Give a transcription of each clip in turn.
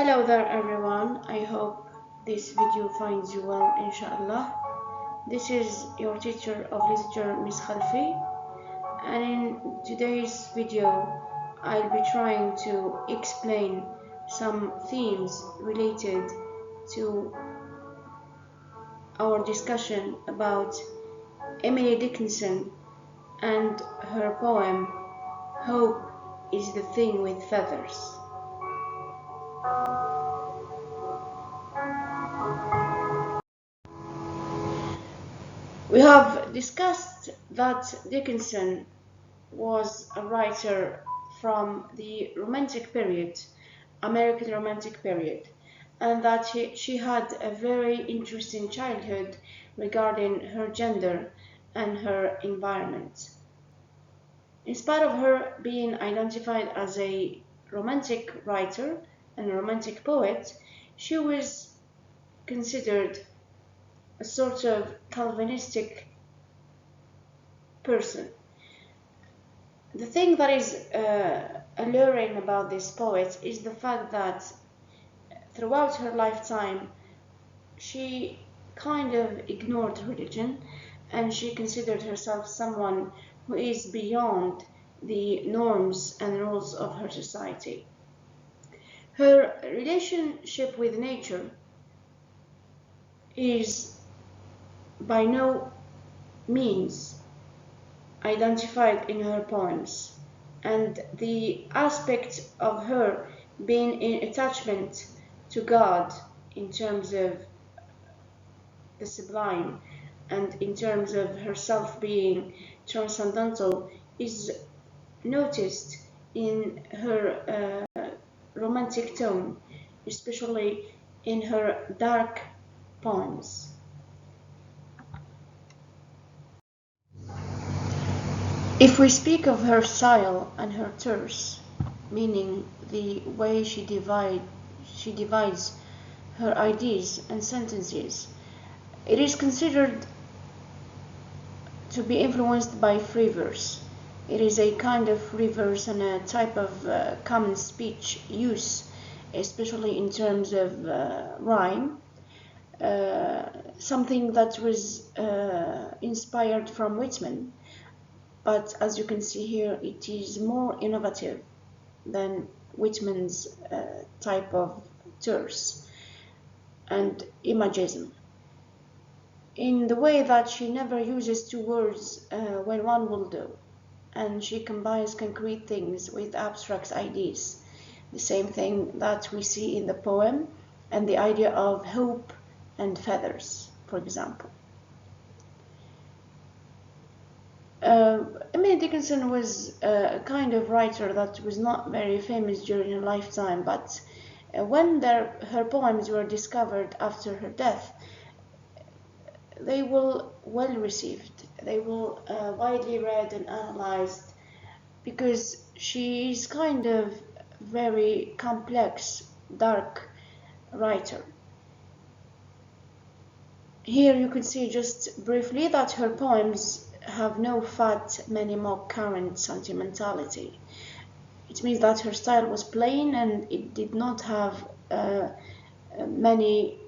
Hello there everyone, I hope this video finds you well inshallah. This is your teacher of literature Miss Khalfi, and in today's video I'll be trying to explain some themes related to our discussion about Emily Dickinson and her poem Hope is the Thing with Feathers. We have discussed that Dickinson was a writer from the Romantic period, American Romantic period, and that she had a very interesting childhood regarding her gender and her environment. In spite of her being identified as a romantic writer and a romantic poet, she was considered a sort of Calvinistic person. The thing that is alluring about this poet is the fact that throughout her lifetime she kind of ignored religion, and she considered herself someone who is beyond the norms and rules of her society. Her relationship with nature is by no means identified in her poems, and the aspect of her being in attachment to God in terms of the sublime and in terms of herself being transcendental is noticed in her romantic tone, especially in her dark poems. If we speak of her style and her terse, meaning the way she divides her ideas and sentences, it is considered to be influenced by free verse. It is a kind of free verse and a type of common speech use, especially in terms of rhyme, something that was inspired from Whitman. But as you can see here, it is more innovative than Whitman's type of terse and imagism, in the way that she never uses two words when one will do, and she combines concrete things with abstract ideas, the same thing that we see in the poem and the idea of hope and feathers, for example. Emily Dickinson was a kind of writer that was not very famous during her lifetime, but when her poems were discovered after her death, they were well received. They were widely read and analyzed because she is kind of very complex, dark writer. Here you can see just briefly that her poems have no fat, many more current sentimentality. It means that her style was plain and it did not have many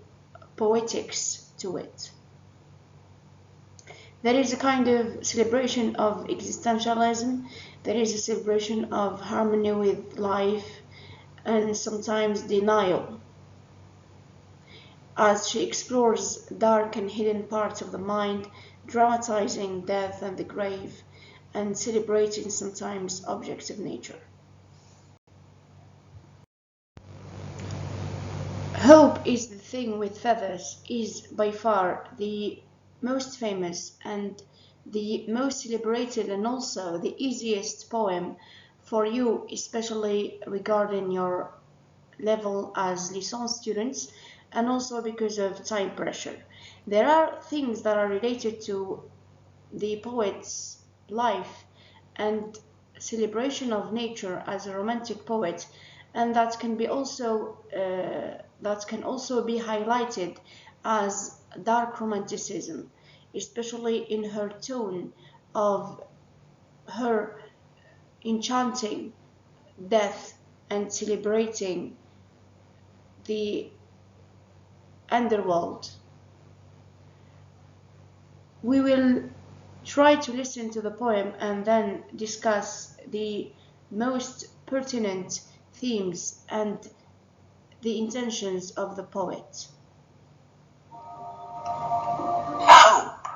poetics to it. There is a kind of celebration of existentialism, there is a celebration of harmony with life, and sometimes denial, as she explores dark and hidden parts of the mind, dramatizing death and the grave, and celebrating sometimes objects of nature. Hope is the Thing with Feathers is by far the most famous and the most celebrated, and also the easiest poem for you, especially regarding your level as licence students, and also because of time pressure. There are things that are related to the poet's life and celebration of nature as a romantic poet, and that can also be highlighted as dark romanticism, especially in her tone of her enchanting death and celebrating the underworld. We will try to listen to the poem and then discuss the most pertinent themes and the intentions of the poet. Hope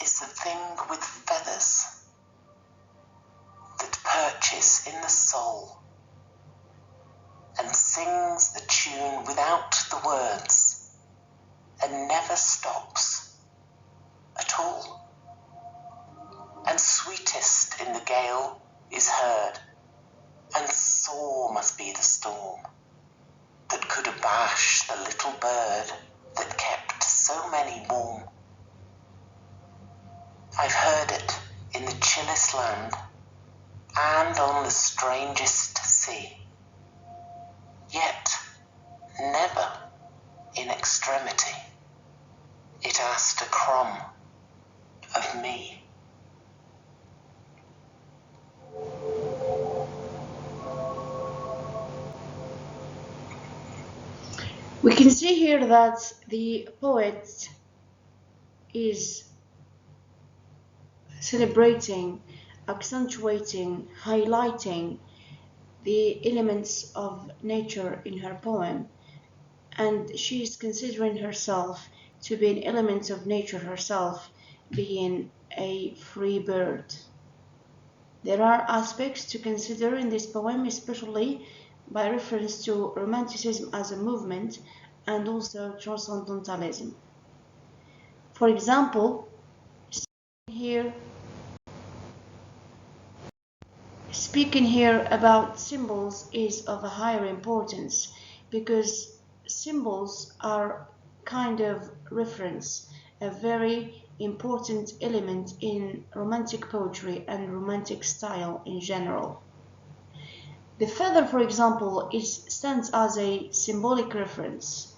is the thing with feathers that perches in the soul and sings the tune without the words and never stops at all. And sweetest in the gale is heard, and sore must be the storm that could abash the little bird that kept so many warm. I've heard it in the chillest land and on the strangest sea, yet never in extremity it asked a crumb of me. We can see here that the poet is celebrating, accentuating, highlighting the elements of nature in her poem, and she is considering herself to be an element of nature herself, being a free bird. There are aspects to consider in this poem, especially by reference to Romanticism as a movement and also Transcendentalism. For example, speaking here about symbols is of a higher importance because symbols are kind of reference, a very important element in romantic poetry and romantic style in general. The feather, for example, stands as a symbolic reference,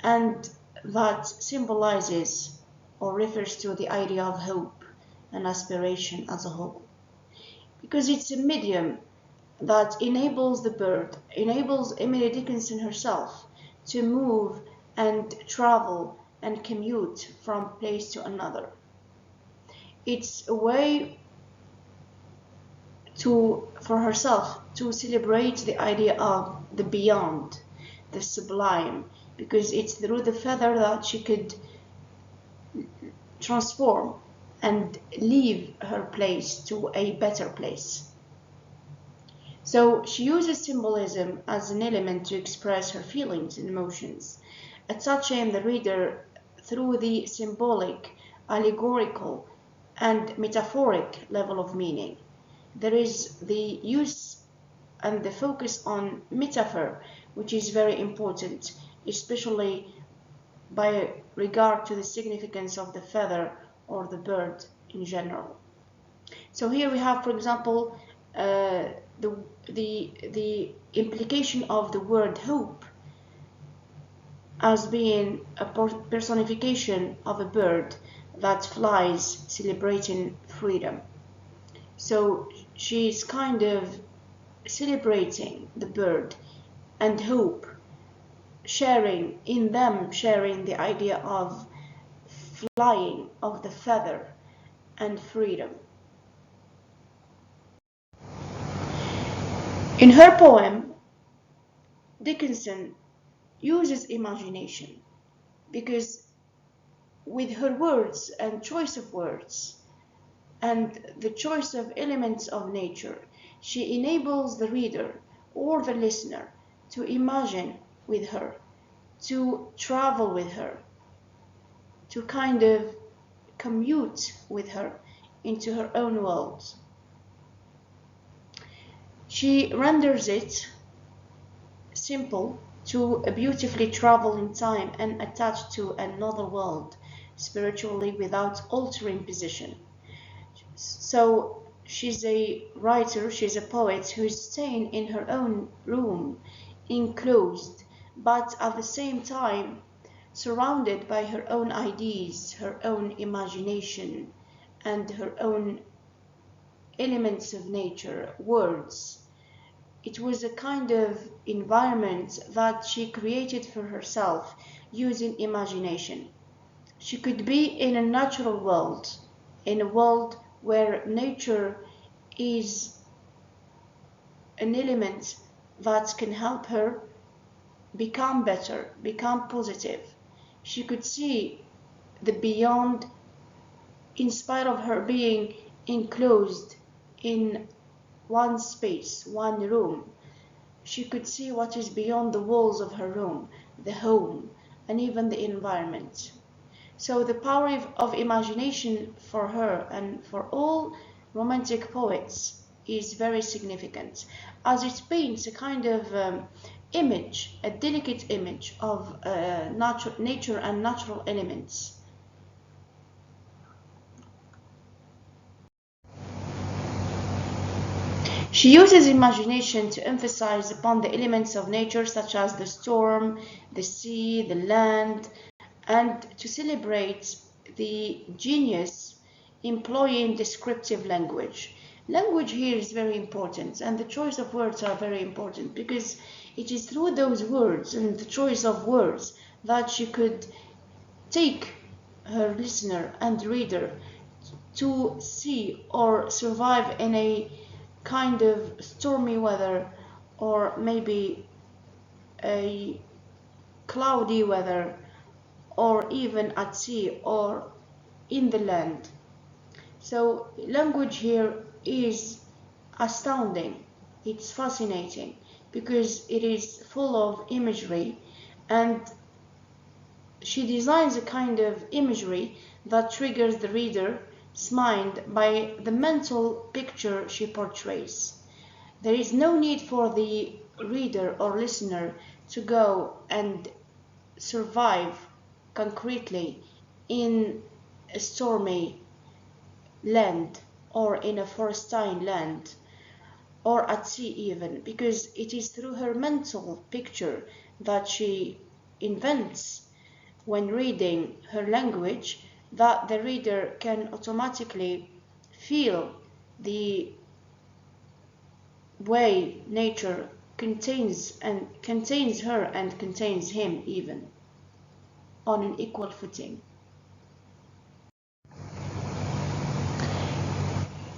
and that symbolizes or refers to the idea of hope and aspiration as a whole. Because it's a medium that enables the bird, enables Emily Dickinson herself to move and travel and commute from place to another. It's a way for herself to celebrate the idea of the beyond, the sublime, because it's through the feather that she could transform and leave her place to a better place. So she uses symbolism as an element to express her feelings and emotions, touching the reader through the symbolic, allegorical, and metaphoric level of meaning. There is the use and the focus on metaphor, which is very important, especially by regard to the significance of the feather or the bird in general. So here we have, for example, the implication of the word hope as being a personification of a bird that flies, celebrating freedom. So she's kind of celebrating the bird and hope, sharing the idea of flying, of the feather and freedom. In her poem, Dickinson uses imagination because with her words and choice of words and the choice of elements of nature, she enables the reader or the listener to imagine with her, to travel with her, to kind of commute with her into her own world. She renders it simple to beautifully travel in time and attach to another world spiritually without altering position. So she's a writer, she's a poet who is staying in her own room, enclosed, but at the same time surrounded by her own ideas, her own imagination, and her own elements of nature, words, It was a kind of environment that she created for herself using imagination. She could be in a natural world, in a world where nature is an element that can help her become better, become positive. She could see the beyond in spite of her being enclosed in one space, one room. She could see what is beyond the walls of her room, the home, and even the environment. So the power of imagination for her and for all romantic poets is very significant, as it paints a kind of image, a delicate image of nature and natural elements. She uses imagination to emphasize upon the elements of nature such as the storm, the sea, the land, and to celebrate the genius employing descriptive language. Language here is very important, and the choice of words are very important because it is through those words and the choice of words that she could take her listener and reader to see or survive in a kind of stormy weather or maybe a cloudy weather or even at sea or in the land. So language here is astounding. It's fascinating because it is full of imagery, and she designs a kind of imagery that triggers the reader's mind by the mental picture she portrays. There is no need for the reader or listener to go and survive concretely in a stormy land or in a forestine land or at sea even, because it is through her mental picture that she invents when reading her language that the reader can automatically feel the way nature contains her and contains him even on an equal footing.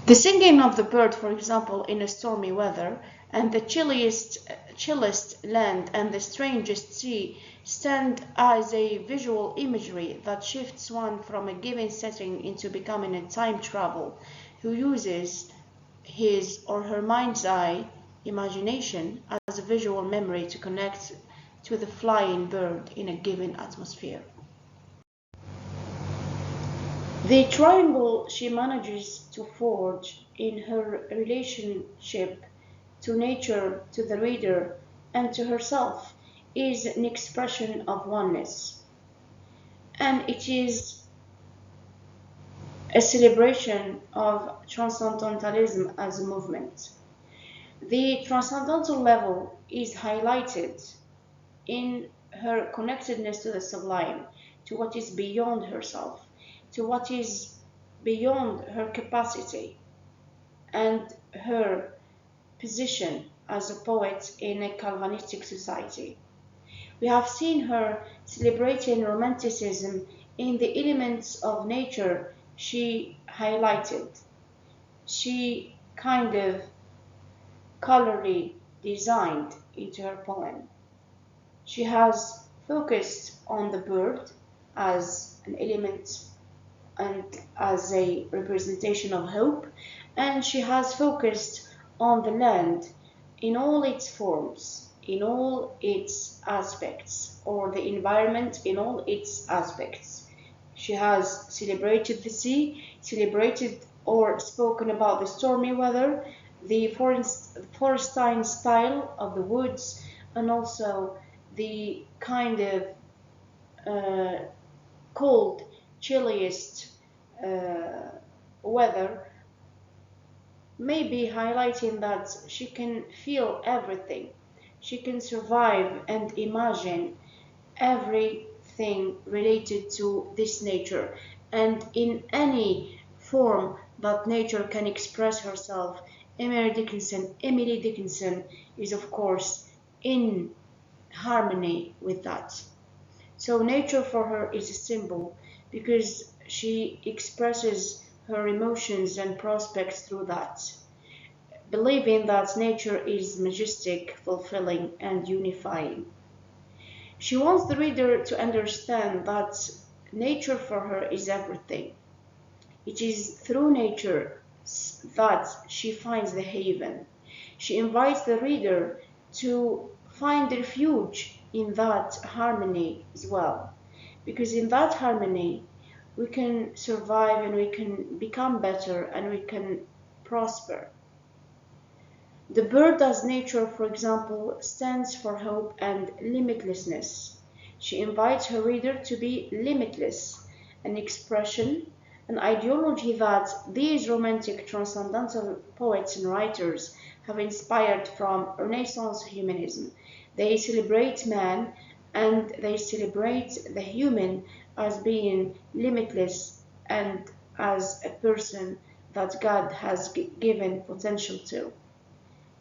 The singing of the bird, for example, in a stormy weather, and the chillest land and the strangest sea stand as a visual imagery that shifts one from a given setting into becoming a time travel who uses his or her mind's eye imagination as a visual memory to connect to the flying bird in a given atmosphere. The triangle she manages to forge in her relationship to nature, to the reader, and to herself is an expression of oneness. And it is a celebration of transcendentalism as a movement. The transcendental level is highlighted in her connectedness to the sublime, to what is beyond herself, to what is beyond her capacity, and her position as a poet in a Calvinistic society. We have seen her celebrating romanticism in the elements of nature she highlighted. She kind of colorly designed into her poem. She has focused on the bird as an element and as a representation of hope, and she has focused on the land in all its forms, in all its aspects, or the environment in all its aspects. She has celebrated the sea, celebrated or spoken about the stormy weather, the forestine style of the woods, and also the kind of cold, chilliest weather, maybe highlighting that she can feel everything. She can survive and imagine everything related to this nature, and in any form that nature can express herself Emily Dickinson is, of course, in harmony with that. So nature for her is a symbol because she expresses her emotions and prospects through that, believing that nature is majestic, fulfilling, and unifying. She wants the reader to understand that nature for her is everything. It is through nature that she finds the haven. She invites the reader to find refuge in that harmony as well, because in that harmony we can survive and we can become better and we can prosper. The bird as nature, for example, stands for hope and limitlessness. She invites her reader to be limitless, an expression, an ideology that these romantic transcendental poets and writers have inspired from Renaissance humanism. They celebrate man and they celebrate the human as being limitless and as a person that God has given potential to.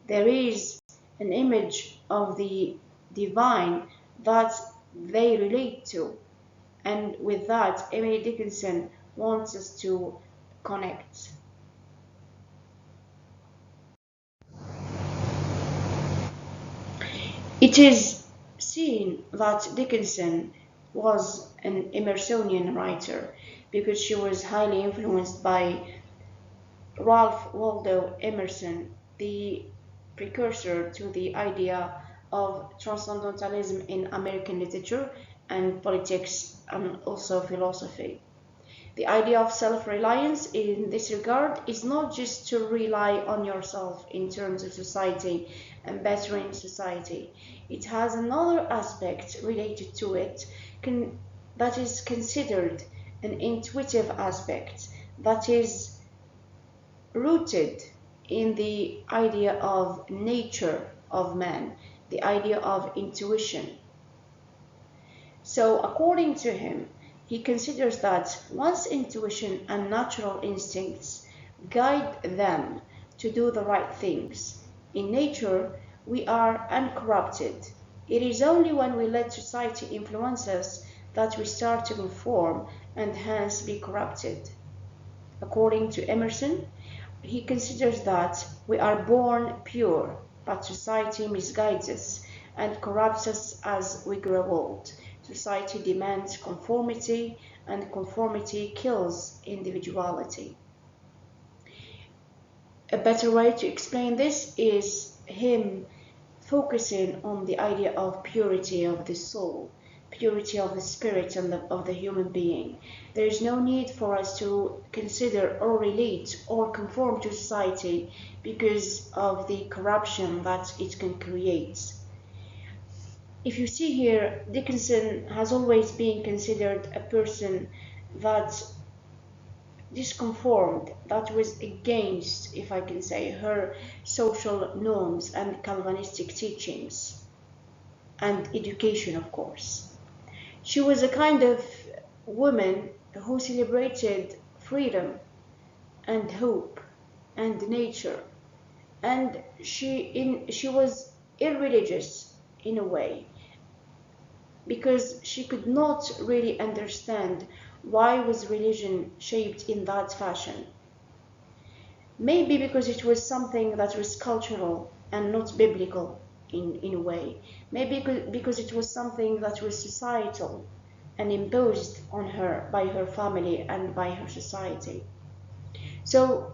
There is an image of the divine that they relate to, and with that, Emily Dickinson wants us to connect. It is seen that Dickinson was an Emersonian writer because she was highly influenced by Ralph Waldo Emerson, the precursor to the idea of transcendentalism in American literature and politics and also philosophy. The idea of self-reliance in this regard is not just to rely on yourself in terms of society and bettering society. It has another aspect related to it that is considered an intuitive aspect that is rooted in the idea of nature of man, the idea of intuition. So according to him, he considers that one's intuition and natural instincts guide them to do the right things. In nature, we are uncorrupted. It is only when we let society influence us that we start to conform and hence be corrupted. According to Emerson, he considers that we are born pure, but society misguides us and corrupts us as we grow old. Society demands conformity, and conformity kills individuality. A better way to explain this is him focusing on the idea of purity of the soul, purity of the spirit and of the human being. There is no need for us to consider or relate or conform to society because of the corruption that it can create. If you see here, Dickinson has always been considered a person that disconformed, that was against, if I can say, her social norms and Calvinistic teachings and education, of course. She was a kind of woman who celebrated freedom and hope and nature, and she was irreligious in a way because she could not really understand why was religion shaped in that fashion. Maybe because it was something that was cultural and not biblical in a way. Maybe because it was something that was societal and imposed on her by her family and by her society. So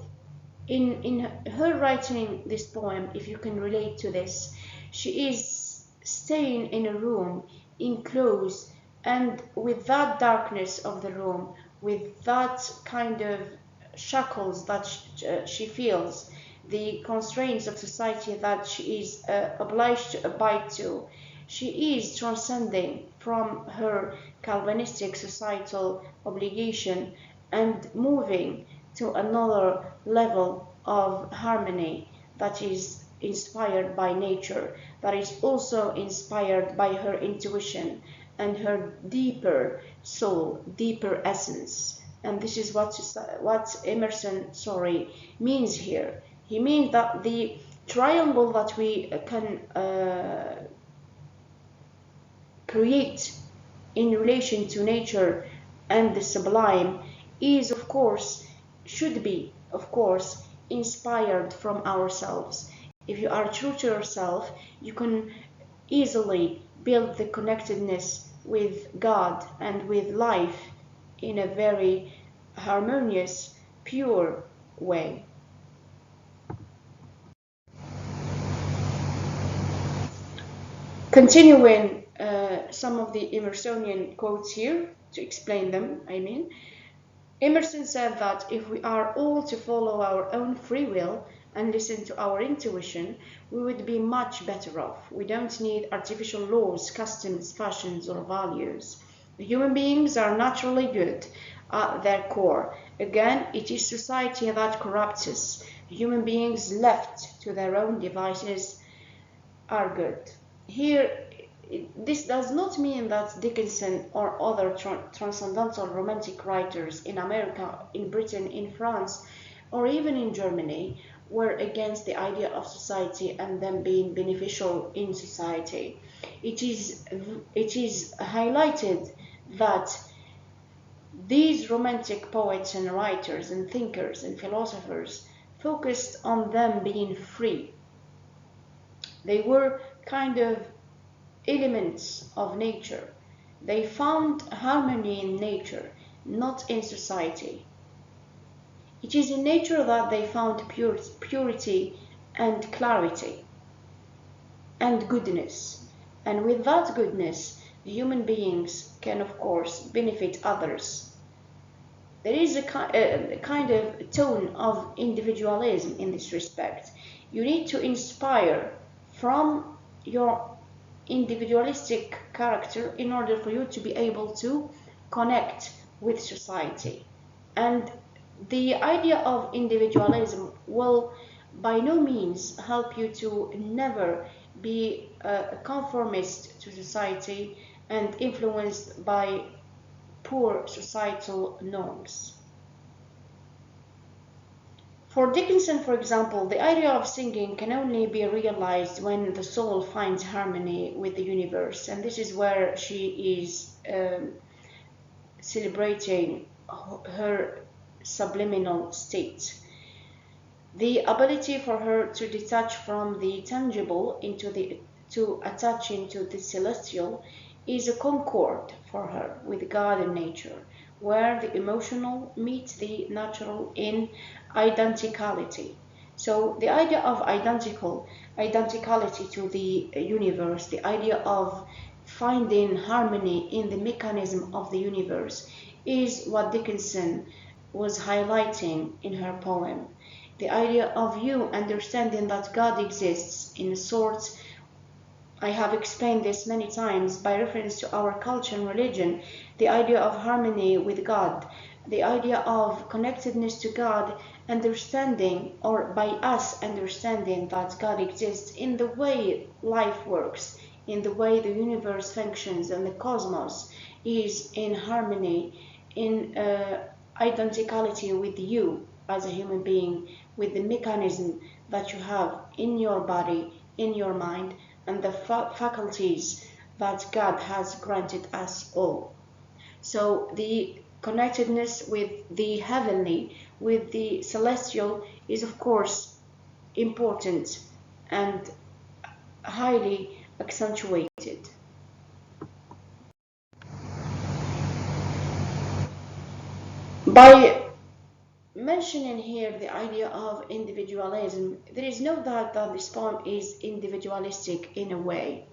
in her writing this poem, if you can relate to this, she is staying in a room enclosed, and with that darkness of the room, with that kind of shackles that she feels, the constraints of society that she is obliged to abide to, she is transcending from her Calvinistic societal obligation and moving to another level of harmony that is inspired by nature, that is also inspired by her intuition and her deeper soul, deeper essence. And this is what Emerson, means here. He means that the triangle that we can create in relation to nature and the sublime is, of course, should be, of course, inspired from ourselves. If you are true to yourself, you can easily build the connectedness with God and with life in a very harmonious, pure way. Continuing some of the Emersonian quotes here to explain them, Emerson said that if we are all to follow our own free will and listen to our intuition, we would be much better off. We don't need artificial laws, customs, fashions, or values. Human beings are naturally good at their core. Again, it is society that corrupts us. Human beings left to their own devices are good. Here, this does not mean that Dickinson or other transcendental romantic writers in America, in Britain, in France, or even in Germany were against the idea of society and them being beneficial in society. It is highlighted that these romantic poets and writers and thinkers and philosophers focused on them being free. They were kind of elements of nature. They found harmony in nature, not in society. It is in nature that they found purity and clarity and goodness. And with that goodness, human beings can, of course, benefit others. There is a kind of tone of individualism in this respect. You need to inspire from your individualistic character in order for you to be able to connect with society. And the idea of individualism will by no means help you to never be a conformist to society and influenced by poor societal norms. For Dickinson, for example, the idea of singing can only be realized when the soul finds harmony with the universe, and this is where she is celebrating her subliminal state. The ability for her to detach from the tangible to attach into the celestial is a concord for her with God and nature, where the emotional meets the natural in identicality. So the idea of identicality to the universe, the idea of finding harmony in the mechanism of the universe is what Dickinson was highlighting in her poem. The idea of you understanding that God exists in a sort, I have explained this many times by reference to our culture and religion, the idea of harmony with God, the idea of connectedness to God, understanding, or by us understanding that God exists in the way life works, in the way the universe functions and the cosmos is in harmony, in identicality with you as a human being, with the mechanism that you have in your body, in your mind, and the faculties that God has granted us all. So the connectedness with the heavenly, with the celestial, is of course important and highly accentuated. By mentioning here the idea of individualism, there is no doubt that this poem is individualistic in a way,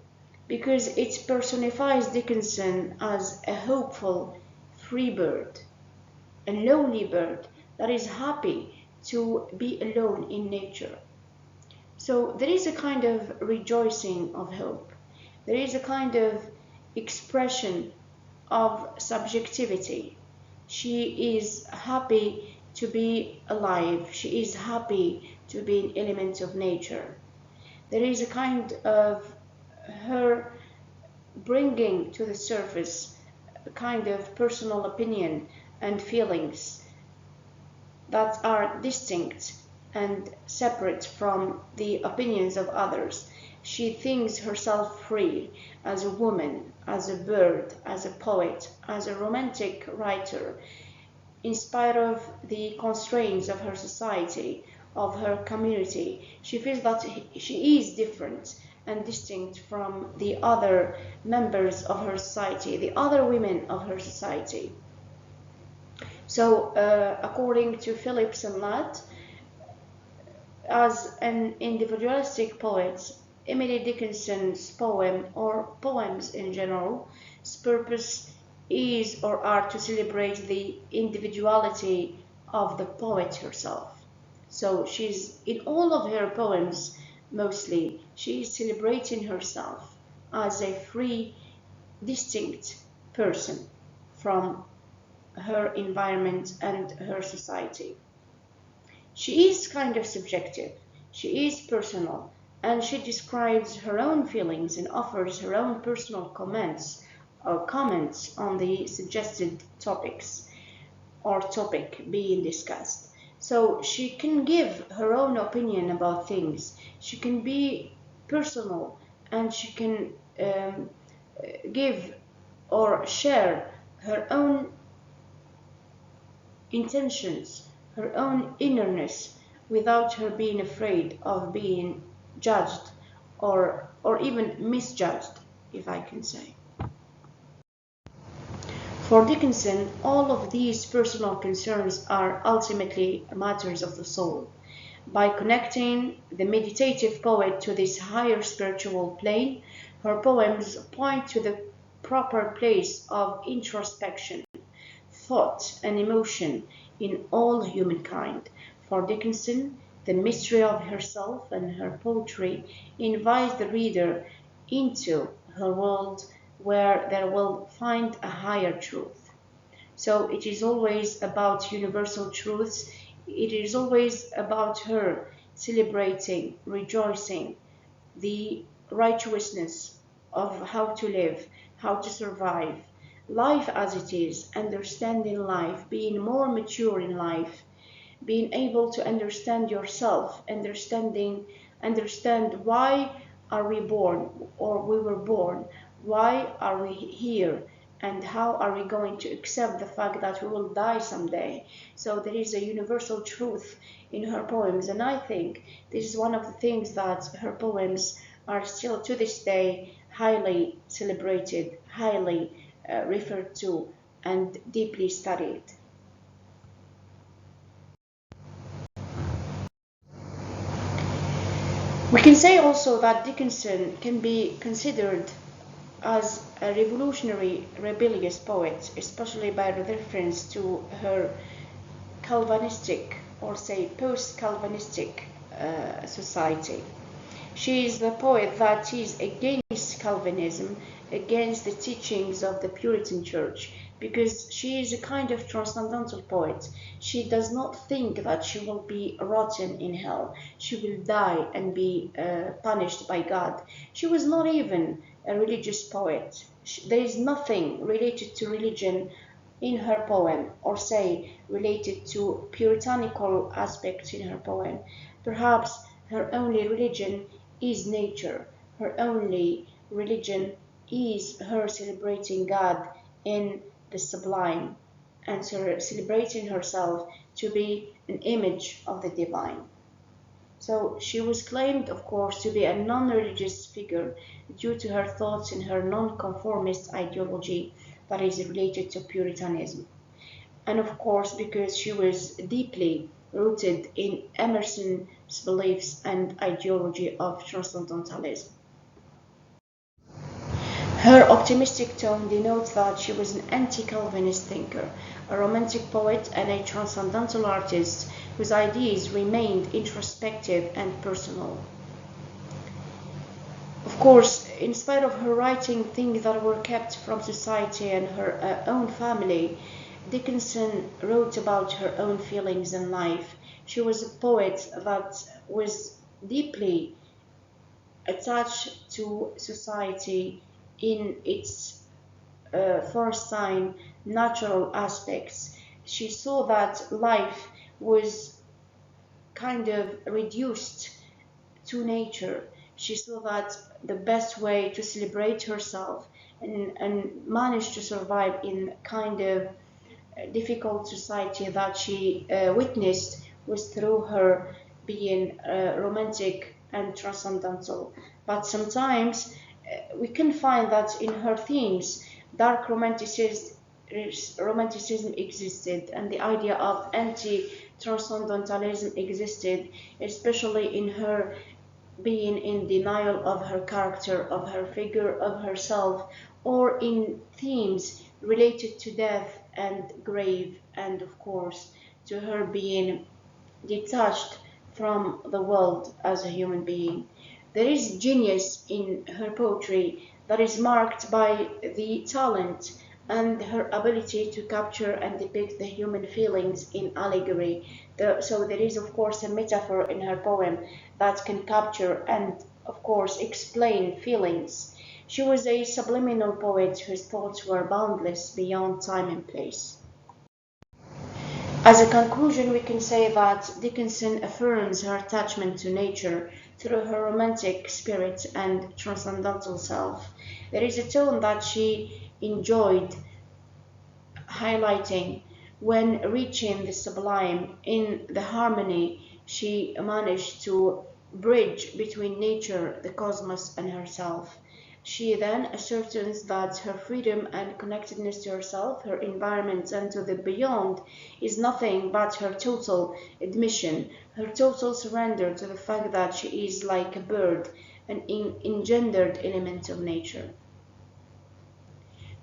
because it personifies Dickinson as a hopeful, free bird, a lonely bird that is happy to be alone in nature. So there is a kind of rejoicing of hope. There is a kind of expression of subjectivity. She is happy to be alive. She is happy to be an element of nature. There is a kind of her bringing to the surface a kind of personal opinion and feelings that are distinct and separate from the opinions of others. She thinks herself free as a woman, as a bird, as a poet, as a romantic writer, in spite of the constraints of her society, of her community. She feels that she is different and distinct from the other members of her society, the other women of her society. So, according to Phillips and Ladd, as an individualistic poet, Emily Dickinson's poem, or poems in general, purpose is or are to celebrate the individuality of the poet herself. So she's, in all of her poems, mostly, she is celebrating herself as a free, distinct person from her environment and her society. She is kind of subjective, she is personal, and she describes her own feelings and offers her own personal comments on the suggested topics or topic being discussed. So she can give her own opinion about things. She can be personal, and she can give or share her own intentions, her own innerness, without her being afraid of being judged or even misjudged, if I can say. For Dickinson, all of these personal concerns are ultimately matters of the soul. By connecting the meditative poet to this higher spiritual plane, her poems point to the proper place of introspection, thought, and emotion in all humankind. For Dickinson, the mystery of herself and her poetry invites the reader into her world where they will find a higher truth. So it is always about universal truths. It is always about her celebrating, rejoicing the righteousness of how to live, how to survive, life as it is, understanding life, being more mature in life, being able to understand yourself, understand why are we born or we were born, why are we here, and how are we going to accept the fact that we will die someday. So there is a universal truth in her poems, and I think this is one of the things that her poems are still to this day highly celebrated, highly referred to, and deeply studied. We can say also that Dickinson can be considered as a revolutionary, rebellious poet, especially by reference to her Calvinistic, or say post-Calvinistic society. She is the poet that is against Calvinism, against the teachings of the Puritan Church, because she is a kind of transcendental poet. She does not think that she will be rotten in hell. She will die and be punished by God. She was not even a religious poet. There is nothing related to religion in her poem, or say related to puritanical aspects in her poem. Perhaps her only religion is nature. Her only religion is her celebrating God in the sublime, and celebrating herself to be an image of the divine. So she was claimed, of course, to be a non-religious figure due to her thoughts and her non-conformist ideology that is related to Puritanism. And of course, because she was deeply rooted in Emerson's beliefs and ideology of transcendentalism. Her optimistic tone denotes that she was an anti-Calvinist thinker, a romantic poet, and a transcendental artist whose ideas remained introspective and personal. Of course, in spite of her writing things that were kept from society and her own family, Dickinson wrote about her own feelings in life. She was a poet that was deeply attached to society in its first time natural aspects. She saw that life was kind of reduced to nature. She saw that the best way to celebrate herself and manage to survive in kind of difficult society that she witnessed was through her being romantic and transcendental. But sometimes we can find that in her themes, dark romanticism existed, and the idea of anti-transcendentalism existed, especially in her being in denial of her character, of her figure, of herself, or in themes related to death and grave, and of course to her being detached from the world as a human being. There is genius in her poetry that is marked by the talent and her ability to capture and depict the human feelings in allegory. So there is, of course, a metaphor in her poem that can capture and, of course, explain feelings. She was a subliminal poet whose thoughts were boundless beyond time and place. As a conclusion, we can say that Dickinson affirms her attachment to nature through her romantic spirit and transcendental self. There is a tone that she enjoyed highlighting when reaching the sublime. In the harmony, she managed to bridge between nature, the cosmos, and herself. She then ascertains that her freedom and connectedness to herself, her environment, and to the beyond is nothing but her total admission, her total surrender to the fact that she is like a bird, an engendered element of nature.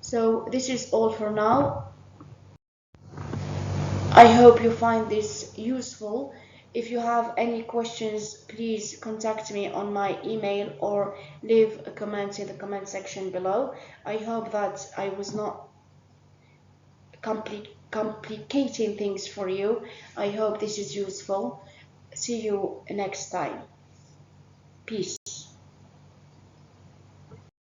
So this is all for now. I hope you find this useful. If you have any questions, please contact me on my email or leave a comment in the comment section below. I hope that I was not complicating things for you. I hope this is useful. See you next time. Peace.